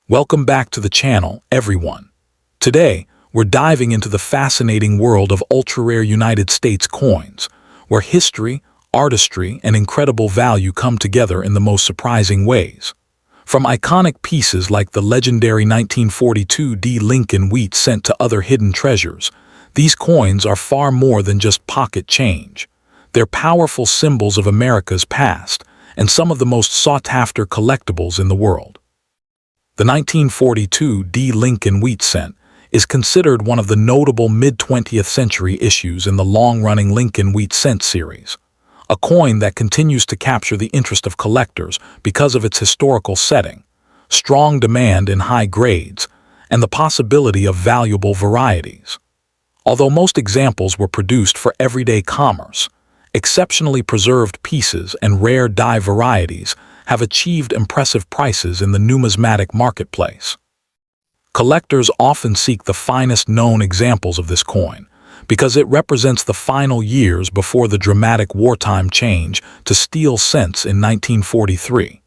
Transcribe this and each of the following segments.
Welcome back to the channel, everyone. Today, we're diving into the fascinating world of ultra-rare United States coins, where history, artistry, and incredible value come together in the most surprising ways. From iconic pieces like the legendary 1942 D. Lincoln wheat cent to other hidden treasures, these coins are far more than just pocket change. They're powerful symbols of America's past and some of the most sought-after collectibles in the world. The 1942 D. Lincoln wheat cent is considered one of the notable mid-20th century issues in the long-running Lincoln wheat cent series, a coin that continues to capture the interest of collectors because of its historical setting, strong demand in high grades, and the possibility of valuable varieties. Although most examples were produced for everyday commerce, exceptionally preserved pieces and rare die varieties have achieved impressive prices in the numismatic marketplace. Collectors often seek the finest known examples of this coin because it represents the final years before the dramatic wartime change to steel cents in 1943.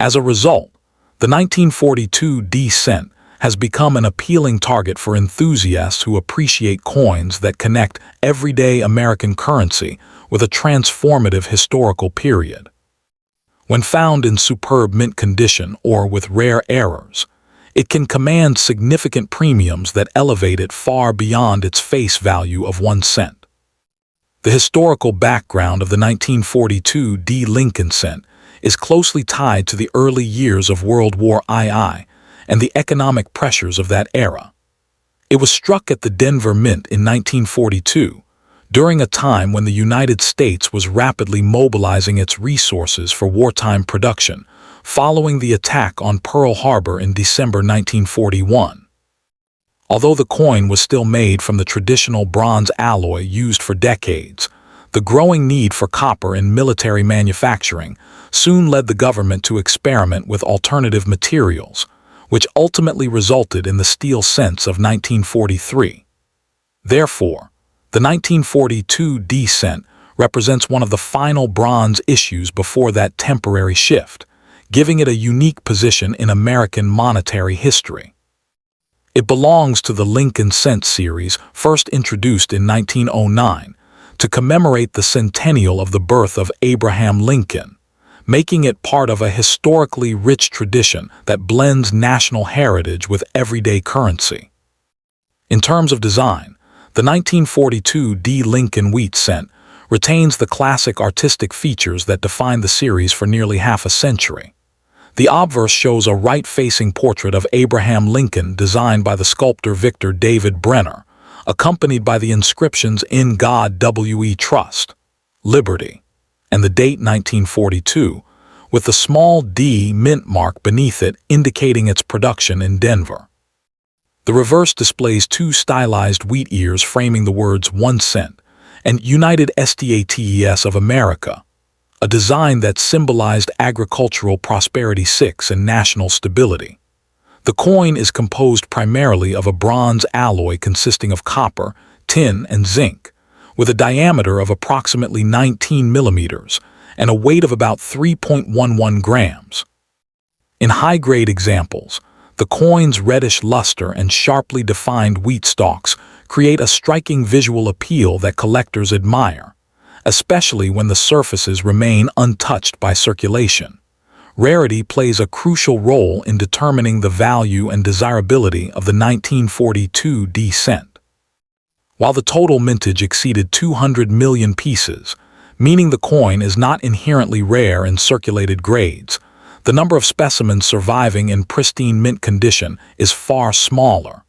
As a result, the 1942 D cent has become an appealing target for enthusiasts who appreciate coins that connect everyday American currency with a transformative historical period. When found in superb mint condition or with rare errors, it can command significant premiums that elevate it far beyond its face value of 1 cent. The historical background of the 1942 D. Lincoln cent is closely tied to the early years of World War II and the economic pressures of that era. It was struck at the Denver Mint in 1942, during a time when the United States was rapidly mobilizing its resources for wartime production, following the attack on Pearl Harbor in December 1941. Although the coin was still made from the traditional bronze alloy used for decades, the growing need for copper in military manufacturing soon led the government to experiment with alternative materials, which ultimately resulted in the steel cents of 1943. Therefore, the 1942 D cent represents one of the final bronze issues before that temporary shift, giving it a unique position in American monetary history. It belongs to the Lincoln cent series, first introduced in 1909 to commemorate the centennial of the birth of Abraham Lincoln, making it part of a historically rich tradition that blends national heritage with everyday currency. In terms of design, the 1942 D. Lincoln wheat cent retains the classic artistic features that defined the series for nearly half a century. The obverse shows a right-facing portrait of Abraham Lincoln designed by the sculptor Victor David Brenner, accompanied by the inscriptions "In God We Trust," "Liberty," and the date 1942, with the small D mint mark beneath it indicating its production in Denver. The reverse displays two stylized wheat ears framing the words 1 cent and United States of America, a design that symbolized agricultural prosperity and national stability. The coin is composed primarily of a bronze alloy consisting of copper, tin, and zinc, with a diameter of approximately 19 millimeters and a weight of about 3.11 grams. In high-grade examples, the coin's reddish luster and sharply defined wheat stalks create a striking visual appeal that collectors admire, especially when the surfaces remain untouched by circulation. Rarity plays a crucial role in determining the value and desirability of the 1942 D cent. While the total mintage exceeded 200 million pieces, meaning the coin is not inherently rare in circulated grades, the number of specimens surviving in pristine mint condition is far smaller.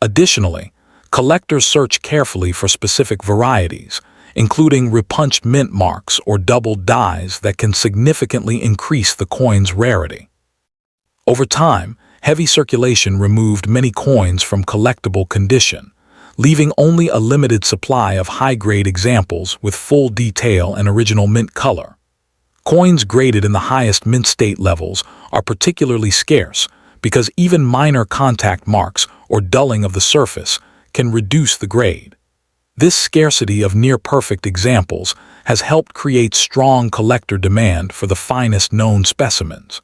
Additionally, collectors search carefully for specific varieties, including repunched mint marks or doubled dies that can significantly increase the coin's rarity. Over time, heavy circulation removed many coins from collectible condition, leaving only a limited supply of high-grade examples with full detail and original mint color. Coins graded in the highest mint state levels are particularly scarce because even minor contact marks or dulling of the surface can reduce the grade. This scarcity of near-perfect examples has helped create strong collector demand for the finest known specimens.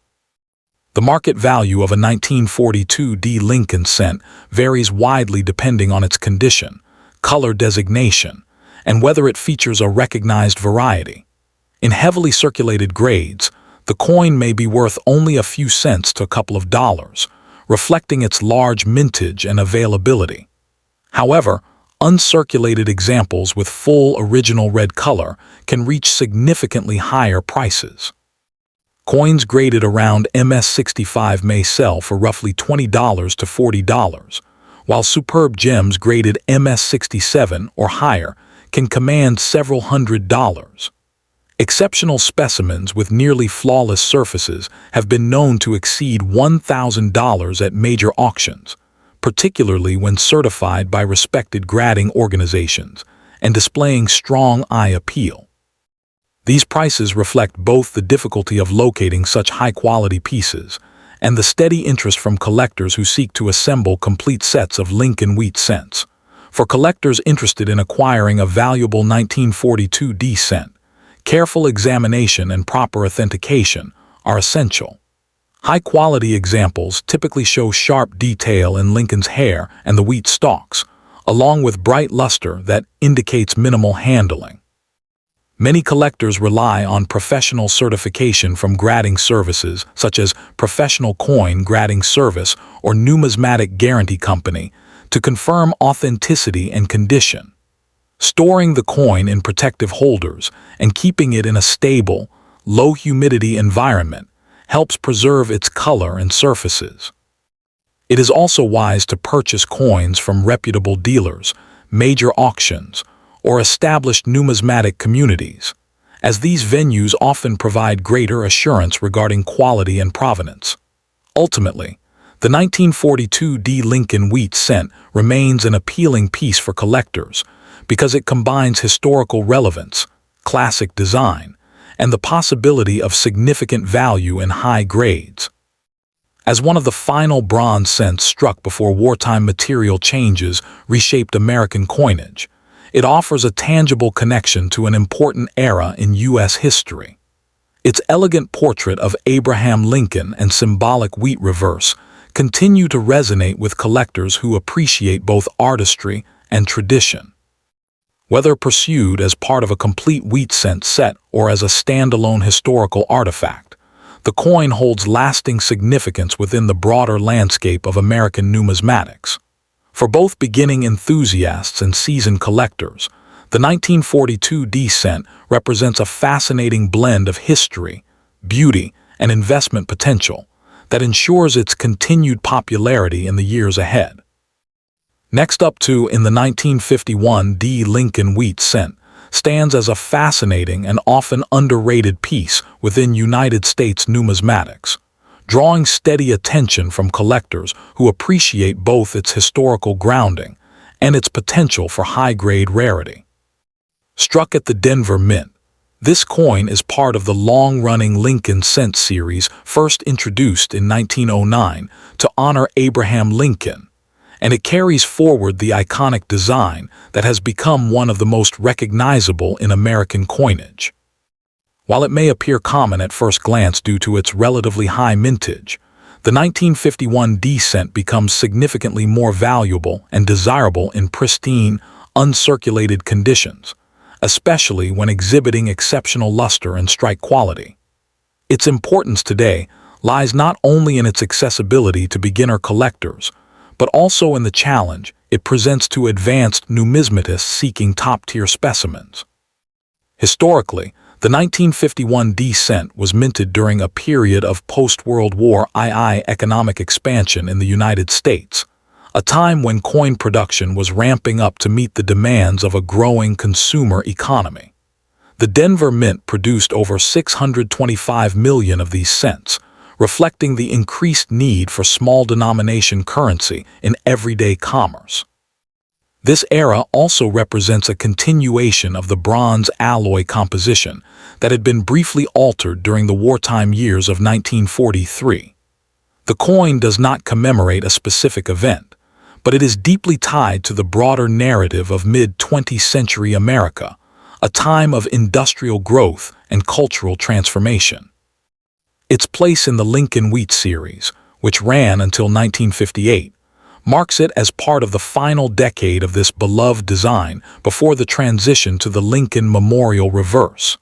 The market value of a 1942 D Lincoln cent varies widely depending on its condition, color designation, and whether it features a recognized variety. In heavily circulated grades, the coin may be worth only a few cents to a couple of dollars, reflecting its large mintage and availability. However, uncirculated examples with full original red color can reach significantly higher prices. Coins graded around MS-65 may sell for roughly $20 to $40, while superb gems graded MS-67 or higher can command several $100s. Exceptional specimens with nearly flawless surfaces have been known to exceed $1,000 at major auctions, particularly when certified by respected grading organizations and displaying strong eye appeal. These prices reflect both the difficulty of locating such high-quality pieces and the steady interest from collectors who seek to assemble complete sets of Lincoln wheat cents. For collectors interested in acquiring a valuable 1942 D cent, careful examination and proper authentication are essential. High-quality examples typically show sharp detail in Lincoln's hair and the wheat stalks, along with bright luster that indicates minimal handling. Many collectors rely on professional certification from grading services such as Professional Coin Grading Service or Numismatic Guarantee Company to confirm authenticity and condition. Storing the coin in protective holders and keeping it in a stable, low-humidity environment helps preserve its color and surfaces. It is also wise to purchase coins from reputable dealers, major auctions, or established numismatic communities, as these venues often provide greater assurance regarding quality and provenance. Ultimately, the 1942 D Lincoln wheat cent remains an appealing piece for collectors because it combines historical relevance, classic design, and the possibility of significant value in high grades. As one of the final bronze cents struck before wartime material changes reshaped American coinage, it offers a tangible connection to an important era in U.S. history. Its elegant portrait of Abraham Lincoln and symbolic wheat reverse continue to resonate with collectors who appreciate both artistry and tradition. Whether pursued as part of a complete wheat cent set or as a standalone historical artifact, the coin holds lasting significance within the broader landscape of American numismatics. For both beginning enthusiasts and seasoned collectors, the 1942 D cent represents a fascinating blend of history, beauty, and investment potential that ensures its continued popularity in the years ahead. Next up in the 1951 D Lincoln wheat cent stands as a fascinating and often underrated piece within United States numismatics, drawing steady attention from collectors who appreciate both its historical grounding and its potential for high-grade rarity. Struck at the Denver Mint, this coin is part of the long-running Lincoln cent series first introduced in 1909 to honor Abraham Lincoln, and it carries forward the iconic design that has become one of the most recognizable in American coinage. While it may appear common at first glance due to its relatively high mintage, the 1951 D cent becomes significantly more valuable and desirable in pristine, uncirculated conditions, especially when exhibiting exceptional luster and strike quality. Its importance today lies not only in its accessibility to beginner collectors, but also in the challenge it presents to advanced numismatists seeking top-tier specimens. Historically, the 1951 D cent was minted during a period of post-World War II economic expansion in the United States, a time when coin production was ramping up to meet the demands of a growing consumer economy. The Denver Mint produced over 625 million of these cents, reflecting the increased need for small-denomination currency in everyday commerce. This era also represents a continuation of the bronze alloy composition that had been briefly altered during the wartime years of 1943. The coin does not commemorate a specific event, but it is deeply tied to the broader narrative of mid-20th century America, a time of industrial growth and cultural transformation. Its place in the Lincoln Wheat series, which ran until 1958, marks it as part of the final decade of this beloved design before the transition to the Lincoln Memorial Reverse.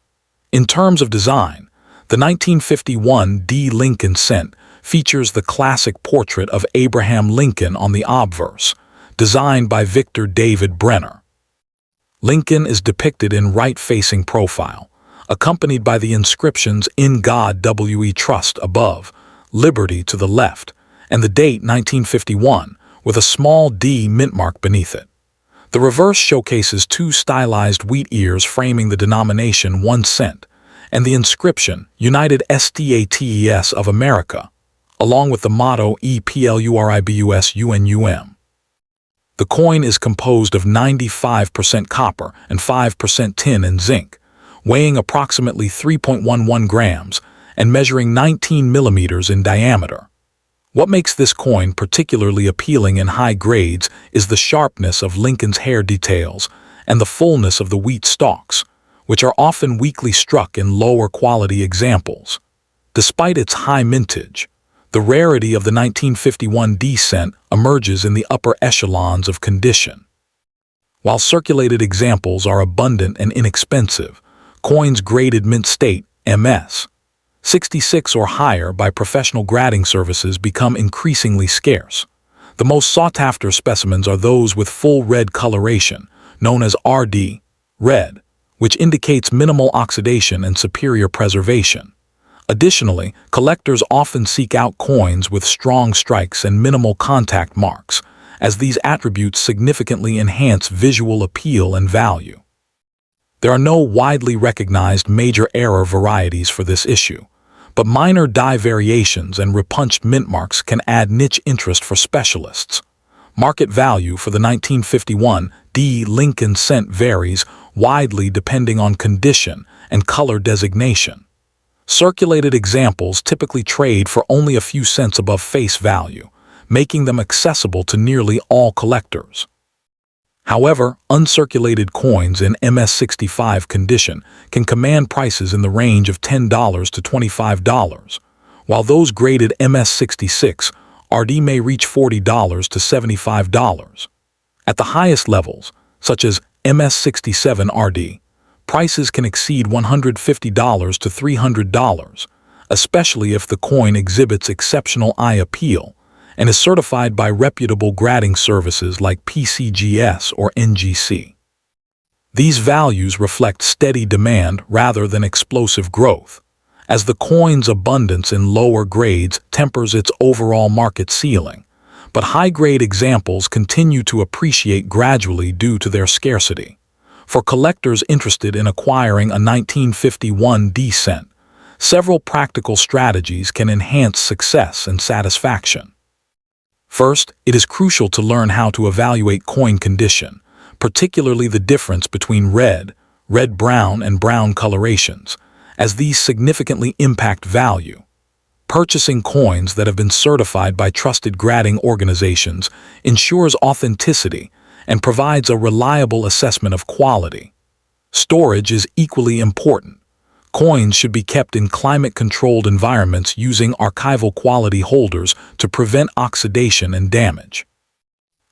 In terms of design, the 1951 D. Lincoln cent features the classic portrait of Abraham Lincoln on the obverse, designed by Victor David Brenner. Lincoln is depicted in right-facing profile, accompanied by the inscriptions "In God We Trust" above, "Liberty" to the left, and the date 1951, with a small D mint mark beneath it. The reverse showcases two stylized wheat ears framing the denomination 1 cent, and the inscription "United States of America," along with the motto "EPLURIBUS UNUM." The coin is composed of 95% copper and 5% tin and zinc, weighing approximately 3.11 grams and measuring 19 millimeters in diameter. What makes this coin particularly appealing in high grades is the sharpness of Lincoln's hair details and the fullness of the wheat stalks, which are often weakly struck in lower quality examples. Despite its high mintage, the rarity of the 1951 D cent emerges in the upper echelons of condition. While circulated examples are abundant and inexpensive, coins graded mint state, MS. 66 or higher by professional grading services become increasingly scarce. The most sought-after specimens are those with full red coloration, known as RD, red, which indicates minimal oxidation and superior preservation. Additionally, collectors often seek out coins with strong strikes and minimal contact marks, as these attributes significantly enhance visual appeal and value. There are no widely recognized major error varieties for this issue, but minor die variations and repunched mint marks can add niche interest for specialists. Market value for the 1951 D. Lincoln cent varies widely depending on condition and color designation. Circulated examples typically trade for only a few cents above face value, making them accessible to nearly all collectors. However, uncirculated coins in MS-65 condition can command prices in the range of $10 to $25, while those graded MS-66 RD may reach $40 to $75. At the highest levels, such as MS-67 RD, prices can exceed $150 to $300, especially if the coin exhibits exceptional eye appeal and is certified by reputable grading services like PCGS or NGC. These values reflect steady demand rather than explosive growth, as the coin's abundance in lower grades tempers its overall market ceiling, but high-grade examples continue to appreciate gradually due to their scarcity. For collectors interested in acquiring a 1951 D cent, several practical strategies can enhance success and satisfaction. First, it is crucial to learn how to evaluate coin condition, particularly the difference between red, red-brown, and brown colorations, as these significantly impact value. Purchasing coins that have been certified by trusted grading organizations ensures authenticity and provides a reliable assessment of quality. Storage is equally important. Coins should be kept in climate-controlled environments using archival quality holders to prevent oxidation and damage.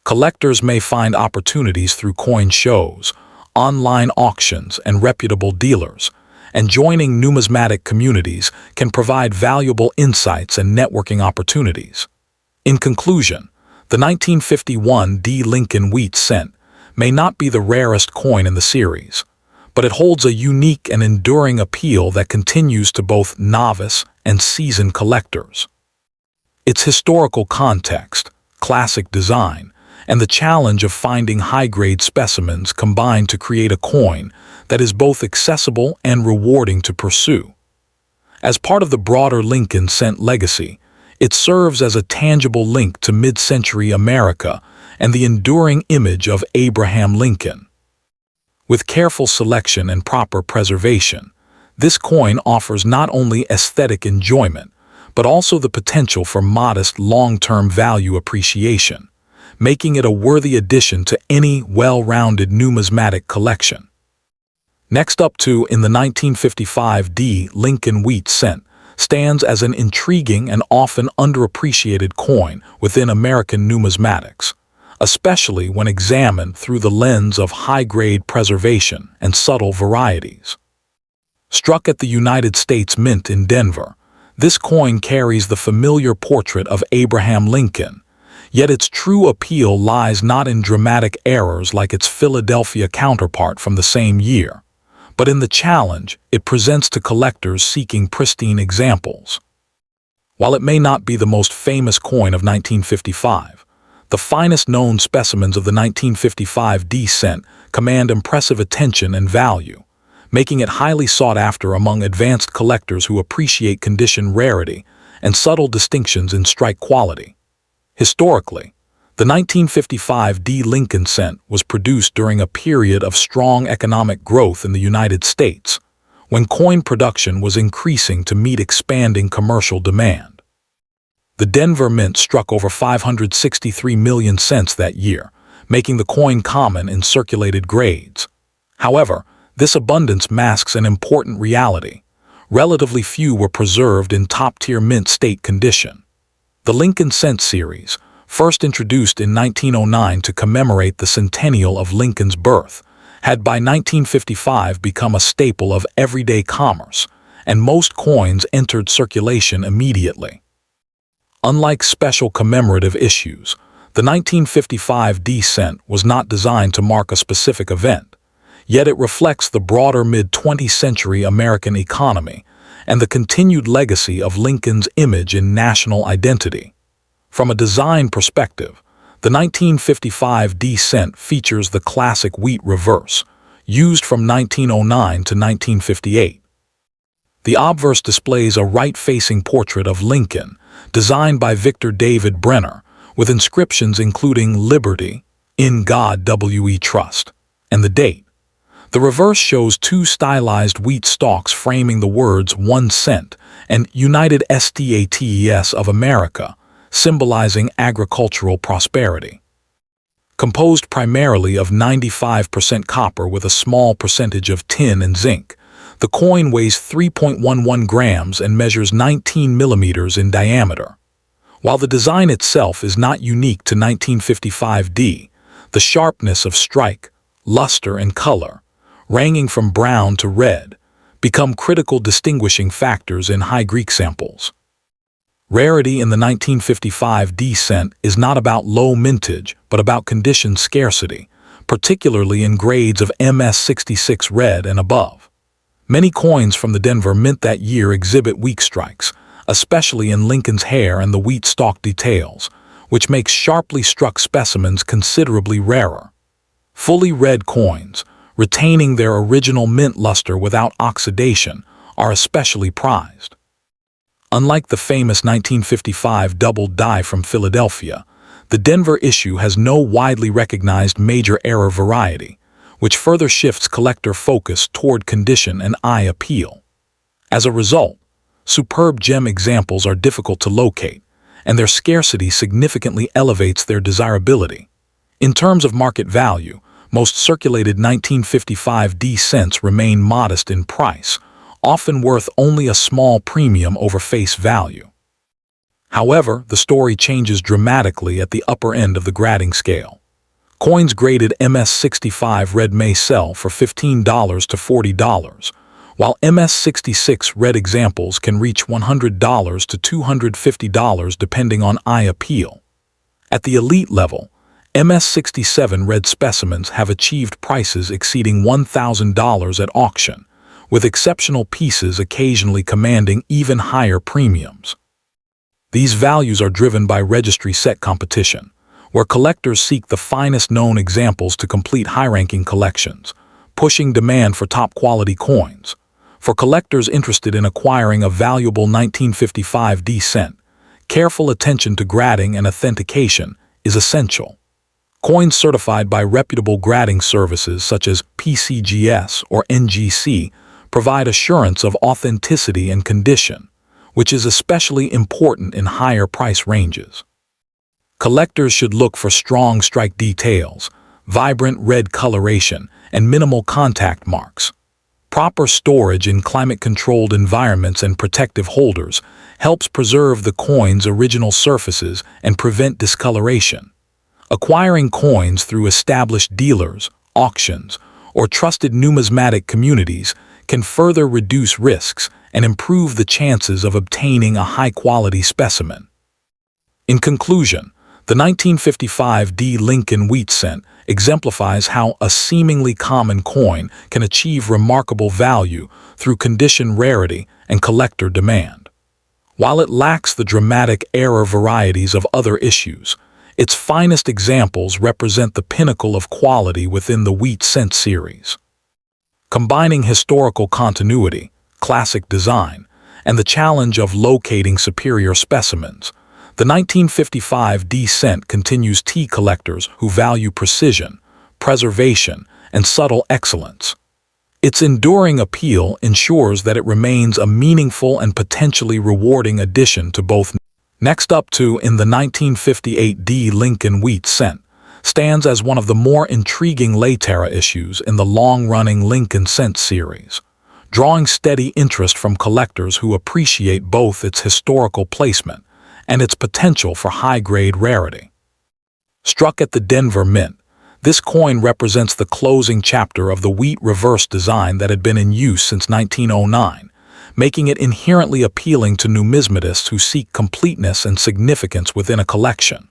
Collectors may find opportunities through coin shows, online auctions, and reputable dealers, and joining numismatic communities can provide valuable insights and networking opportunities. In conclusion, the 1951 D. Lincoln Wheat cent may not be the rarest coin in the series, but it holds a unique and enduring appeal that continues to both novice and seasoned collectors. Its historical context, classic design, and the challenge of finding high-grade specimens combine to create a coin that is both accessible and rewarding to pursue. As part of the broader Lincoln cent legacy, it serves as a tangible link to mid-century America and the enduring image of Abraham Lincoln. With careful selection and proper preservation, this coin offers not only aesthetic enjoyment, but also the potential for modest long-term value appreciation, making it a worthy addition to any well-rounded numismatic collection. Next up in the 1955 D. Lincoln Wheat cent, stands as an intriguing and often underappreciated coin within American numismatics, especially when examined through the lens of high-grade preservation and subtle varieties. Struck at the United States Mint in Denver, this coin carries the familiar portrait of Abraham Lincoln, yet its true appeal lies not in dramatic errors like its Philadelphia counterpart from the same year, but in the challenge it presents to collectors seeking pristine examples. While it may not be the most famous coin of 1955, the finest known specimens of the 1955 D cent command impressive attention and value, making it highly sought after among advanced collectors who appreciate condition rarity and subtle distinctions in strike quality. Historically, the 1955 D Lincoln cent was produced during a period of strong economic growth in the United States, when coin production was increasing to meet expanding commercial demand. The Denver Mint struck over 563 million cents that year, making the coin common in circulated grades. However, this abundance masks an important reality. Relatively few were preserved in top-tier mint state condition. The Lincoln Cent series, first introduced in 1909 to commemorate the centennial of Lincoln's birth, had by 1955 become a staple of everyday commerce, and most coins entered circulation immediately. Unlike special commemorative issues, the 1955 D cent was not designed to mark a specific event, yet it reflects the broader mid-20th century American economy and the continued legacy of Lincoln's image in national identity. From a design perspective, the 1955 D cent features the classic wheat reverse, used from 1909 to 1958. The obverse displays a right-facing portrait of Lincoln, designed by Victor David Brenner, with inscriptions including Liberty, In God We Trust, and the date. The reverse shows two stylized wheat stalks framing the words 1 cent and United States of America, symbolizing agricultural prosperity. Composed primarily of 95% copper with a small percentage of tin and zinc, the coin weighs 3.11 grams and measures 19 millimeters in diameter. While the design itself is not unique to 1955 D, the sharpness of strike, luster, and color, ranging from brown to red, become critical distinguishing factors in high Greek samples. Rarity in the 1955 D cent is not about low mintage, but about condition scarcity, particularly in grades of MS66 red and above. Many coins from the Denver Mint that year exhibit weak strikes, especially in Lincoln's hair and the wheat stalk details, which makes sharply struck specimens considerably rarer. Fully red coins, retaining their original mint luster without oxidation, are especially prized. Unlike the famous 1955 double die from Philadelphia, the Denver issue has no widely recognized major error variety, which further shifts collector focus toward condition and eye appeal. As a result, superb gem examples are difficult to locate, and their scarcity significantly elevates their desirability. In terms of market value, most circulated 1955 D cents remain modest in price, often worth only a small premium over face value. However, the story changes dramatically at the upper end of the grading scale. Coins graded MS65 red may sell for $15 to $40, while MS66 red examples can reach $100 to $250 depending on eye appeal. At the elite level, MS67 red specimens have achieved prices exceeding $1,000 at auction, with exceptional pieces occasionally commanding even higher premiums. These values are driven by registry set competition, where collectors seek the finest known examples to complete high-ranking collections, pushing demand for top-quality coins. For collectors interested in acquiring a valuable 1955 D cent, careful attention to grading and authentication is essential. Coins certified by reputable grading services such as PCGS or NGC provide assurance of authenticity and condition, which is especially important in higher price ranges. Collectors should look for strong strike details, vibrant red coloration, and minimal contact marks. Proper storage in climate-controlled environments and protective holders helps preserve the coin's original surfaces and prevent discoloration. Acquiring coins through established dealers, auctions, or trusted numismatic communities can further reduce risks and improve the chances of obtaining a high-quality specimen. In conclusion, the 1955 D. Lincoln wheat cent exemplifies how a seemingly common coin can achieve remarkable value through condition rarity and collector demand. While it lacks the dramatic error varieties of other issues, its finest examples represent the pinnacle of quality within the wheat cent series. Combining historical continuity, classic design, and the challenge of locating superior specimens, the 1955 D cent continues tea collectors who value precision, preservation, and subtle excellence. Its enduring appeal ensures that it remains a meaningful and potentially rewarding addition to both. Next up in the 1958 D. Lincoln wheat cent stands as one of the more intriguing Latera issues in the long-running Lincoln cent series, drawing steady interest from collectors who appreciate both its historical placement and its potential for high-grade rarity. Struck at the Denver Mint, this coin represents the closing chapter of the wheat reverse design that had been in use since 1909, making it inherently appealing to numismatists who seek completeness and significance within a collection.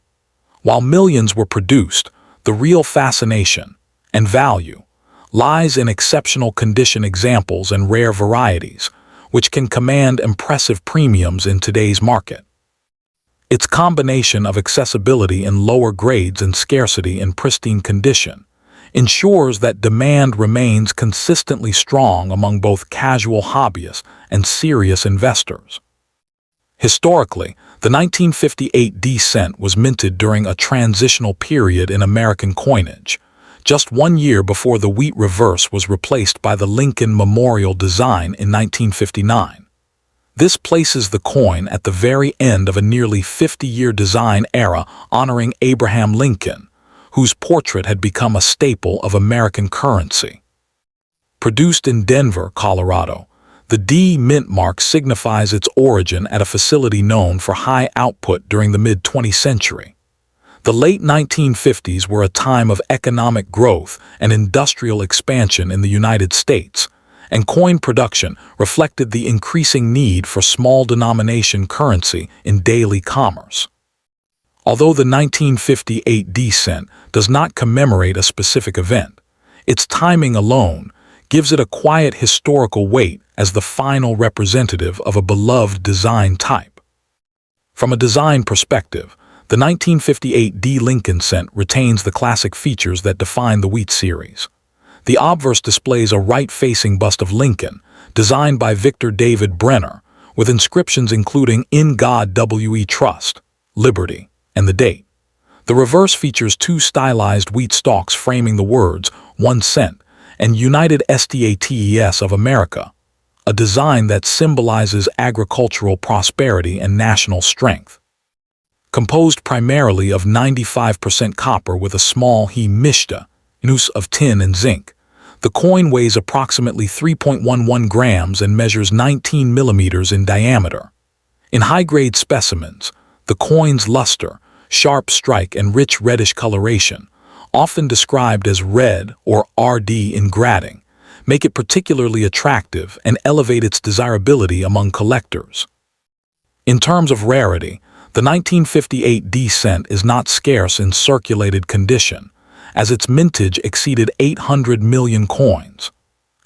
While millions were produced, the real fascination and value lies in exceptional condition examples and rare varieties, which can command impressive premiums in today's market. Its combination of accessibility in lower grades and scarcity in pristine condition ensures that demand remains consistently strong among both casual hobbyists and serious investors. Historically, the 1958 D cent was minted during a transitional period in American coinage, just 1 year before the wheat reverse was replaced by the Lincoln Memorial design in 1959. This places the coin at the very end of a nearly 50-year design era honoring Abraham Lincoln, whose portrait had become a staple of American currency. Produced in Denver, Colorado, the D mint mark signifies its origin at a facility known for high output during the mid-20th century. The late 1950s were a time of economic growth and industrial expansion in the United States, and coin production reflected the increasing need for small-denomination currency in daily commerce. Although the 1958 D cent does not commemorate a specific event, its timing alone gives it a quiet historical weight as the final representative of a beloved design type. From a design perspective, the 1958 D Lincoln cent retains the classic features that define the wheat series. The obverse displays a right-facing bust of Lincoln, designed by Victor David Brenner, with inscriptions including "In God We Trust," "Liberty," and the date. The reverse features 2 stylized wheat stalks framing the words "1 cent" and "United States of America," a design that symbolizes agricultural prosperity and national strength. Composed primarily of 95% copper with a small he-mishta, use of tin and zinc, the coin weighs approximately 3.11 grams and measures 19 millimeters in diameter. In high-grade specimens, the coin's luster, sharp strike, and rich reddish coloration, often described as red or RD in grading, make it particularly attractive and elevate its desirability among collectors. In terms of rarity, the 1958 D cent is not scarce in circulated condition, as its mintage exceeded 800 million coins.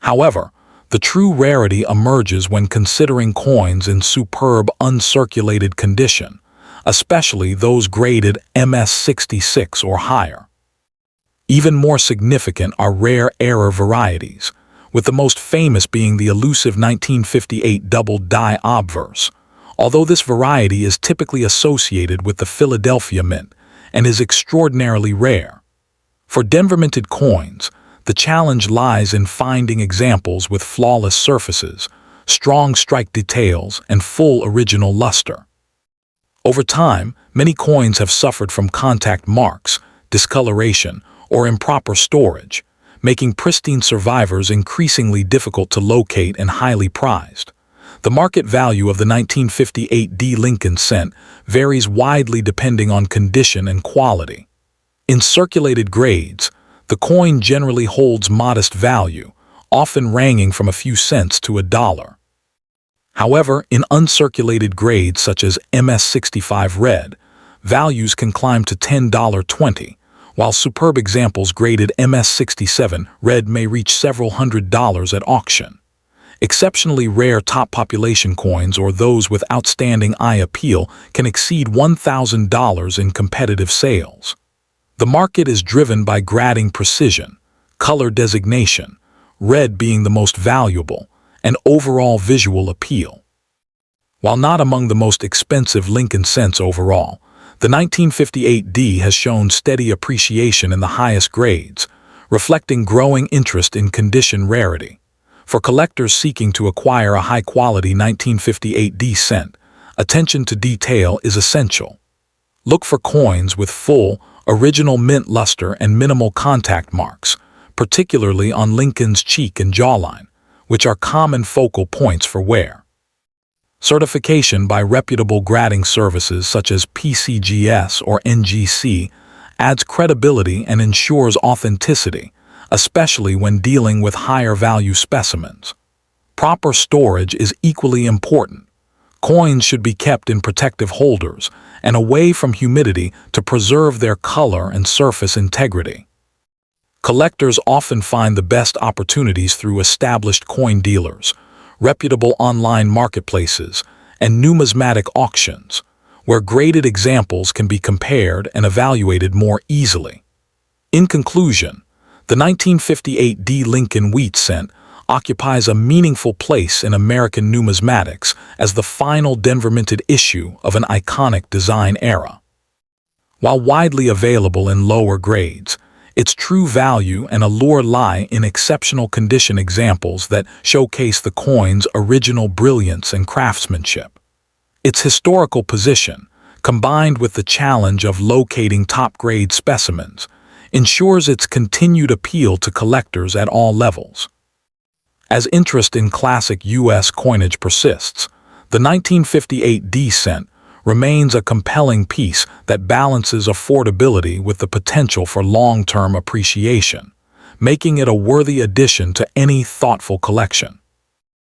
However, the true rarity emerges when considering coins in superb uncirculated condition, especially those graded MS66 or higher. Even more significant are rare error varieties, with the most famous being the elusive 1958 double die obverse, although this variety is typically associated with the Philadelphia Mint and is extraordinarily rare. For Denver-minted coins, the challenge lies in finding examples with flawless surfaces, strong strike details, and full original luster. Over time, many coins have suffered from contact marks, discoloration, or improper storage, making pristine survivors increasingly difficult to locate and highly prized. The market value of the 1958 D Lincoln cent varies widely depending on condition and quality. In circulated grades, the coin generally holds modest value, often ranging from a few cents to $1. However, in uncirculated grades such as MS-65 Red, values can climb to $10.20, while superb examples graded MS-67 Red may reach several $100s at auction. Exceptionally rare top population coins or those with outstanding eye appeal can exceed $1,000 in competitive sales. The market is driven by grading precision, color designation, red being the most valuable, and overall visual appeal. While not among the most expensive Lincoln cents overall, the 1958 D has shown steady appreciation in the highest grades, reflecting growing interest in condition rarity. For collectors seeking to acquire a high-quality 1958 D cent, attention to detail is essential. Look for coins with full, original mint luster and minimal contact marks, particularly on Lincoln's cheek and jawline, which are common focal points for wear. Certification by reputable grading services such as PCGS or NGC adds credibility and ensures authenticity, especially when dealing with higher-value specimens. Proper storage is equally important. Coins should be kept in protective holders and away from humidity to preserve their color and surface integrity. Collectors often find the best opportunities through established coin dealers, reputable online marketplaces, and numismatic auctions, where graded examples can be compared and evaluated more easily. In conclusion, the 1958 D Lincoln wheat cent occupies a meaningful place in American numismatics as the final Denver-minted issue of an iconic design era. While widely available in lower grades, its true value and allure lie in exceptional condition examples that showcase the coin's original brilliance and craftsmanship. Its historical position, combined with the challenge of locating top-grade specimens, ensures its continued appeal to collectors at all levels. As interest in classic U.S. coinage persists, the 1958 D cent remains a compelling piece that balances affordability with the potential for long-term appreciation, making it a worthy addition to any thoughtful collection.